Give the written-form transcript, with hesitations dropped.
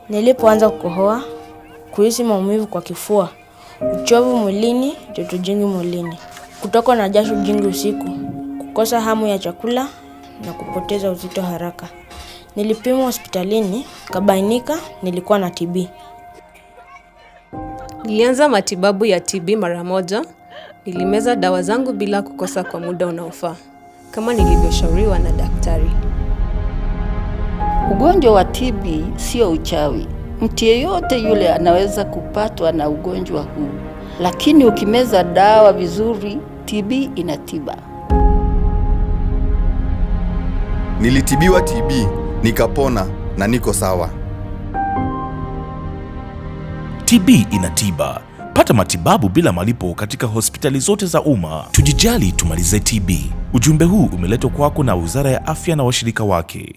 Nilipoanza kukohoa, kuhisi maumivu kwa kifua, uchovu mwilini, joto jingi mwilini, kutokwa na jasho jingi usiku, kukosa hamu ya chakula na kupoteza uzito haraka. Nilipimwa hospitalini, ikabainika nilikuwa na TB. Nilianza matibabu ya TB mara moja. Nilimeza dawa zangu bila kukosa kwa muda unaofaa, kama nilivyoshauriwa na daktari. Ugonjwa wa TB sio uchawi. Mtu yeyote yule anaweza kupatwa na ugonjwa huu. Lakini ukimeza dawa vizuri, TB inatiba. Nilitibiwa TB, nikapona na niko sawa. TB inatiba. Pata matibabu bila malipo katika hospitali zote za umma. Tujijali, tumalize TB. Ujumbe huu umeletwa kwako na Wizara ya Afya na washirika wake.